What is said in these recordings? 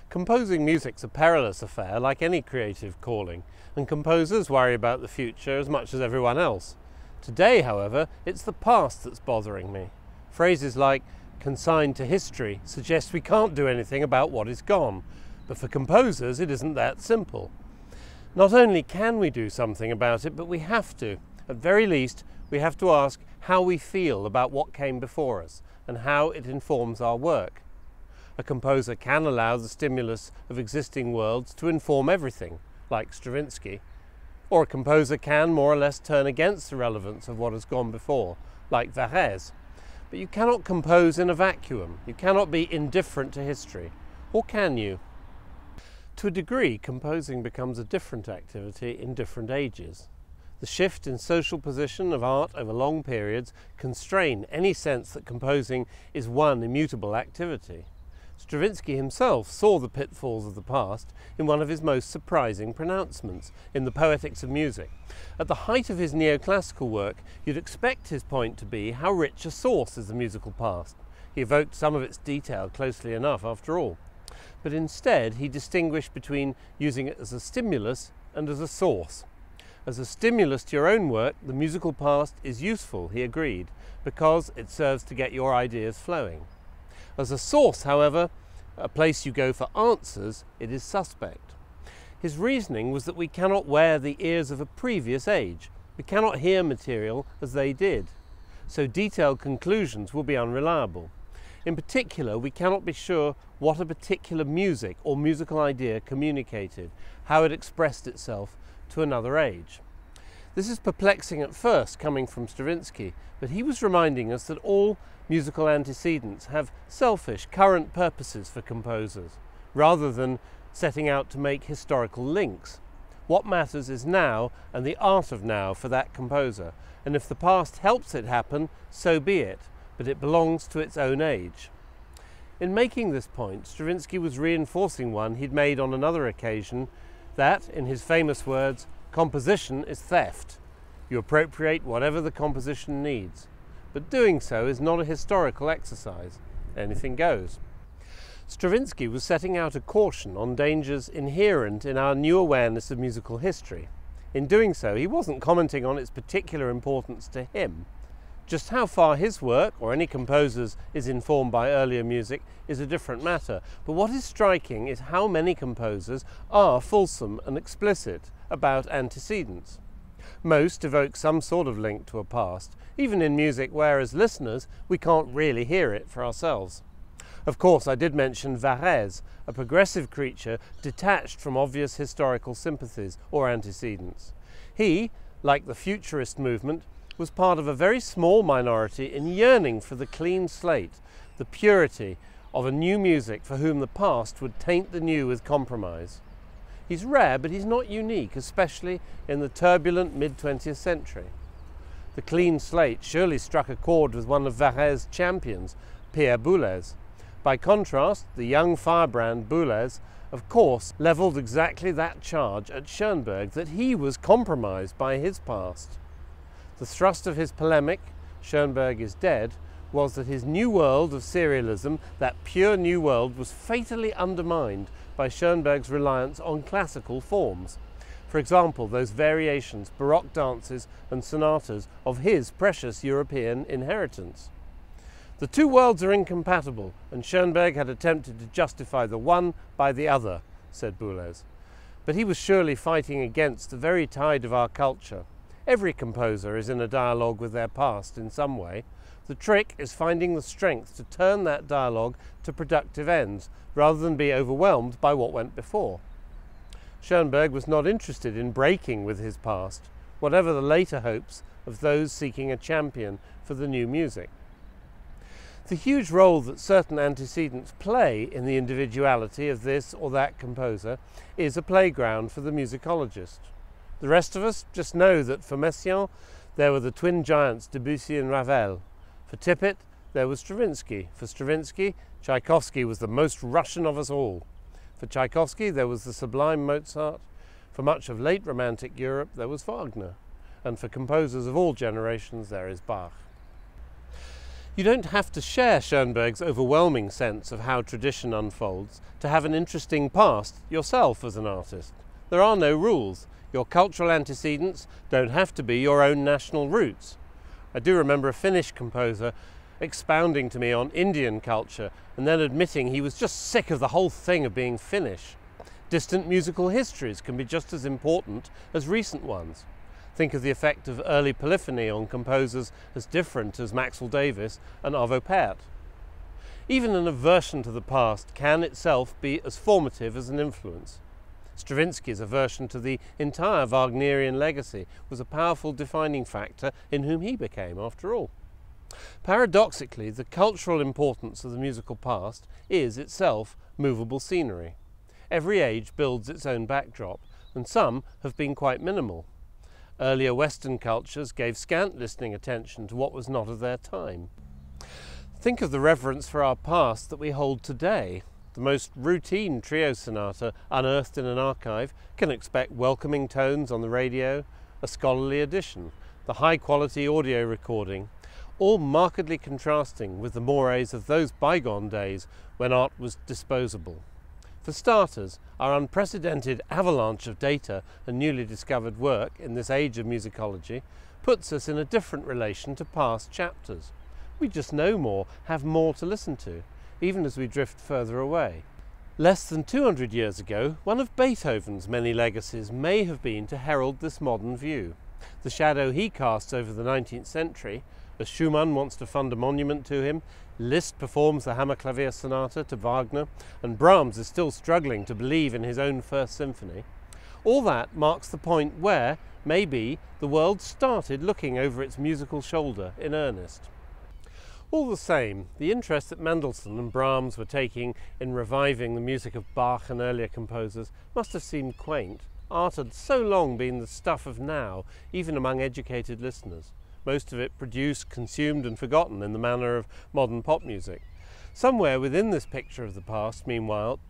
Composing music's a perilous affair, like any creative calling, and composers worry about the future as much as everyone else. Today, however, it's the past that's bothering me. Phrases like "consigned to history" suggest we can't do anything about what is gone, but for composers it isn't that simple. Not only can we do something about it, but we have to. At very least, we have to ask how we feel about what came before us and how it informs our work. A composer can allow the stimulus of existing worlds to inform everything, like Stravinsky, or a composer can more or less turn against the relevance of what has gone before, like Varese. But you cannot compose in a vacuum. You cannot be indifferent to history. Or can you? To a degree, composing becomes a different activity in different ages. The shift in social position of art over long periods constrain any sense that composing is one immutable activity. Stravinsky himself saw the pitfalls of the past in one of his most surprising pronouncements, in the Poetics of Music. At the height of his neoclassical work, you'd expect his point to be how rich a source is the musical past. He evoked some of its detail closely enough, after all. But instead, he distinguished between using it as a stimulus and as a source. As a stimulus to your own work, the musical past is useful, he agreed, because it serves to get your ideas flowing. As a source, however, a place you go for answers, it is suspect. His reasoning was that we cannot wear the ears of a previous age. We cannot hear material as they did. So detailed conclusions will be unreliable. In particular, we cannot be sure what a particular music or musical idea communicated, how it expressed itself to another age. This is perplexing at first, coming from Stravinsky, but he was reminding us that all musical antecedents have selfish, current purposes for composers, rather than setting out to make historical links. What matters is now and the art of now for that composer, and if the past helps it happen, so be it, but it belongs to its own age. In making this point, Stravinsky was reinforcing one he'd made on another occasion, that, in his famous words, "Composition is theft. You appropriate whatever the composition needs. But doing so is not a historical exercise. Anything goes." Stravinsky was setting out a caution on dangers inherent in our new awareness of musical history. In doing so, he wasn't commenting on its particular importance to him. Just how far his work, or any composer's, is informed by earlier music is a different matter. But what is striking is how many composers are fulsome and explicit about antecedents. Most evoke some sort of link to a past, even in music where, as listeners, we can't really hear it for ourselves. Of course, I did mention Varese, a progressive creature detached from obvious historical sympathies or antecedents. He, like the futurist movement, was part of a very small minority in yearning for the clean slate, the purity of a new music for whom the past would taint the new with compromise. He's rare, but he's not unique, especially in the turbulent mid-20th century. The clean slate surely struck a chord with one of Varese's champions, Pierre Boulez. By contrast, the young firebrand Boulez, of course, levelled exactly that charge at Schoenberg, that he was compromised by his past. The thrust of his polemic, "Schoenberg is dead," was that his new world of serialism, that pure new world, was fatally undermined by Schoenberg's reliance on classical forms. For example, those variations, baroque dances and sonatas of his precious European inheritance. The two worlds are incompatible, and Schoenberg had attempted to justify the one by the other, said Boulez. But he was surely fighting against the very tide of our culture. Every composer is in a dialogue with their past in some way. The trick is finding the strength to turn that dialogue to productive ends, rather than be overwhelmed by what went before. Schoenberg was not interested in breaking with his past, whatever the later hopes of those seeking a champion for the new music. The huge role that certain antecedents play in the individuality of this or that composer is a playground for the musicologist. The rest of us just know that for Messiaen there were the twin giants Debussy and Ravel. For Tippett there was Stravinsky. For Stravinsky, Tchaikovsky was the most Russian of us all. For Tchaikovsky there was the sublime Mozart. For much of late Romantic Europe there was Wagner. And for composers of all generations there is Bach. You don't have to share Schoenberg's overwhelming sense of how tradition unfolds to have an interesting past yourself as an artist. There are no rules. Your cultural antecedents don't have to be your own national roots. I do remember a Finnish composer expounding to me on Indian culture and then admitting he was just sick of the whole thing of being Finnish. Distant musical histories can be just as important as recent ones. Think of the effect of early polyphony on composers as different as Maxwell Davis and Arvo Pärt. Even an aversion to the past can itself be as formative as an influence. Stravinsky's aversion to the entire Wagnerian legacy was a powerful defining factor in whom he became, after all. Paradoxically, the cultural importance of the musical past is itself movable scenery. Every age builds its own backdrop, and some have been quite minimal. Earlier Western cultures gave scant listening attention to what was not of their time. Think of the reverence for our past that we hold today. The most routine trio sonata unearthed in an archive can expect welcoming tones on the radio, a scholarly edition, the high-quality audio recording, all markedly contrasting with the mores of those bygone days when art was disposable. For starters, our unprecedented avalanche of data and newly discovered work in this age of musicology puts us in a different relation to past chapters. We just know more, have more to listen to, even as we drift further away. Less than 200 years ago, one of Beethoven's many legacies may have been to herald this modern view. The shadow he casts over the 19th century, as Schumann wants to fund a monument to him, Liszt performs the Hammerklavier Sonata to Wagner, and Brahms is still struggling to believe in his own First Symphony. All that marks the point where, maybe, the world started looking over its musical shoulder in earnest. All the same, the interest that Mendelssohn and Brahms were taking in reviving the music of Bach and earlier composers must have seemed quaint. Art had so long been the stuff of now, even among educated listeners. Most of it produced, consumed and forgotten in the manner of modern pop music. Somewhere within this picture of the past, meanwhile,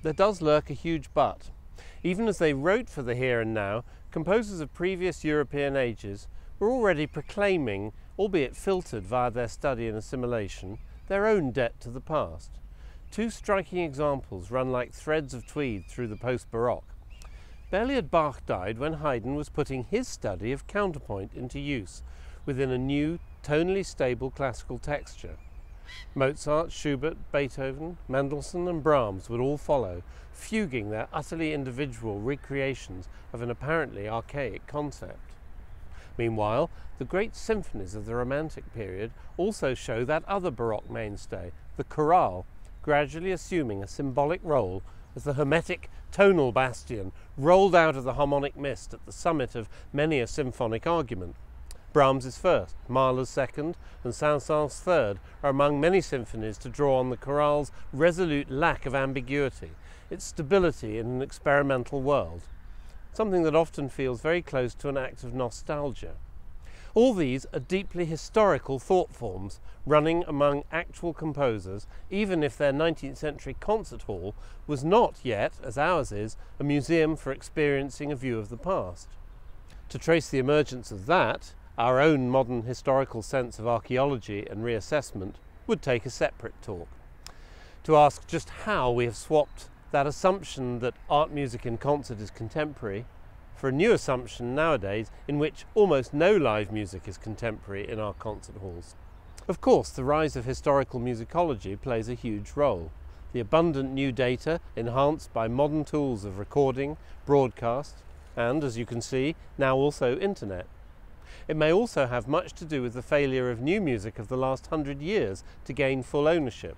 there does lurk a huge but. Even as they wrote for the here and now, composers of previous European ages were already proclaiming, albeit filtered via their study and assimilation, their own debt to the past. Two striking examples run like threads of tweed through the post-Baroque. Barely had Bach died when Haydn was putting his study of counterpoint into use, within a new, tonally stable classical texture. Mozart, Schubert, Beethoven, Mendelssohn and Brahms would all follow, fuguing their utterly individual recreations of an apparently archaic concept. Meanwhile, the great symphonies of the Romantic period also show that other Baroque mainstay, the chorale, gradually assuming a symbolic role as the hermetic tonal bastion rolled out of the harmonic mist at the summit of many a symphonic argument. Brahms is first, Mahler's second, and Saint-Saëns' third are among many symphonies to draw on the chorale's resolute lack of ambiguity, its stability in an experimental world, something that often feels very close to an act of nostalgia. All these are deeply historical thought forms running among actual composers, even if their 19th century concert hall was not yet, as ours is, a museum for experiencing a view of the past. To trace the emergence of that, our own modern historical sense of archaeology and reassessment, would take a separate talk. To ask just how we have swapped that assumption that art music in concert is contemporary for a new assumption nowadays in which almost no live music is contemporary in our concert halls. Of course, the rise of historical musicology plays a huge role. The abundant new data enhanced by modern tools of recording, broadcast, and, as you can see, now also internet. It may also have much to do with the failure of new music of the last 100 years to gain full ownership.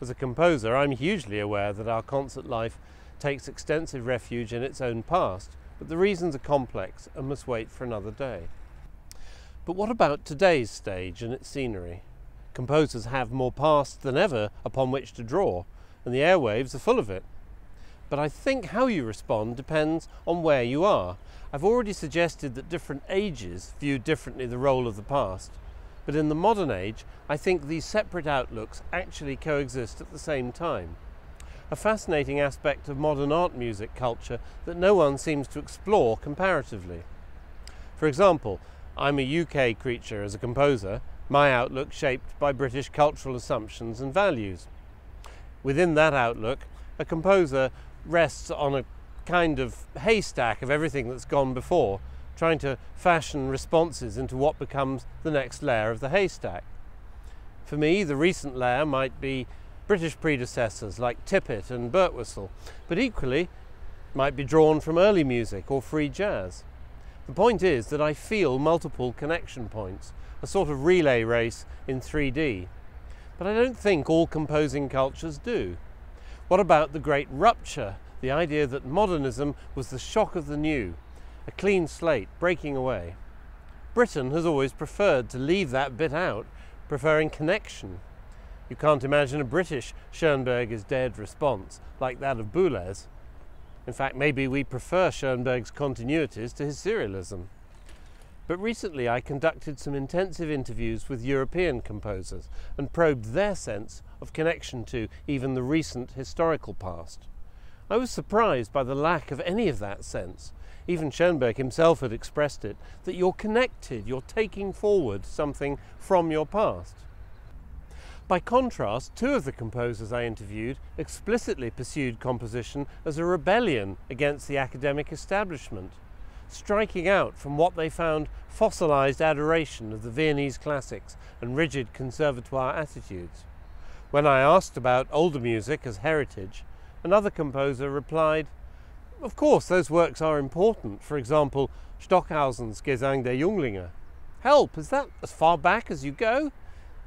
As a composer, I'm hugely aware that our concert life takes extensive refuge in its own past, but the reasons are complex and must wait for another day. But what about today's stage and its scenery? Composers have more past than ever upon which to draw, and the airwaves are full of it. But I think how you respond depends on where you are. I've already suggested that different ages view differently the role of the past, but in the modern age, I think these separate outlooks actually coexist at the same time. A fascinating aspect of modern art music culture that no one seems to explore comparatively. For example, I'm a UK creature as a composer, my outlook shaped by British cultural assumptions and values. Within that outlook, a composer rests on a kind of haystack of everything that's gone before, trying to fashion responses into what becomes the next layer of the haystack. For me, the recent layer might be British predecessors like Tippett and Birtwistle, but equally might be drawn from early music or free jazz. The point is that I feel multiple connection points, a sort of relay race in 3D. But I don't think all composing cultures do. What about the great rupture, the idea that modernism was the shock of the new, a clean slate breaking away? Britain has always preferred to leave that bit out, preferring connection. You can't imagine a British Schoenberg is dead response like that of Boulez. In fact, maybe we prefer Schoenberg's continuities to his serialism. But recently I conducted some intensive interviews with European composers and probed their sense of connection to even the recent historical past. I was surprised by the lack of any of that sense. Even Schoenberg himself had expressed it, that you're connected, you're taking forward something from your past. By contrast, two of the composers I interviewed explicitly pursued composition as a rebellion against the academic establishment, striking out from what they found fossilized adoration of the Viennese classics and rigid conservatoire attitudes. When I asked about older music as heritage, another composer replied, "Of course, those works are important. For example, Stockhausen's Gesang der Junglinge. Help, is that as far back as you go?"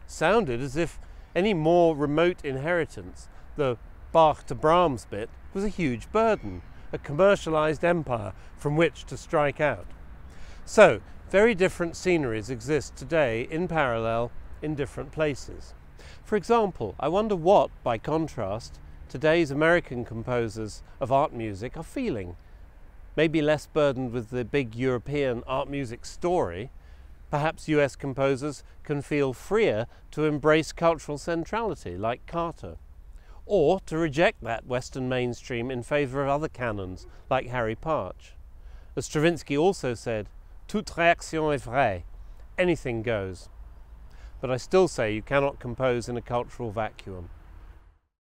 Sounded as if any more remote inheritance, the Bach to Brahms bit, was a huge burden, a commercialized empire from which to strike out. So, very different sceneries exist today in parallel in different places. For example, I wonder what, by contrast, today's American composers of art music are feeling. Maybe less burdened with the big European art music story. Perhaps US composers can feel freer to embrace cultural centrality, like Carter, or to reject that Western mainstream in favour of other canons, like Harry Partch. As Stravinsky also said, "Toute réaction est vraie," anything goes. But I still say you cannot compose in a cultural vacuum.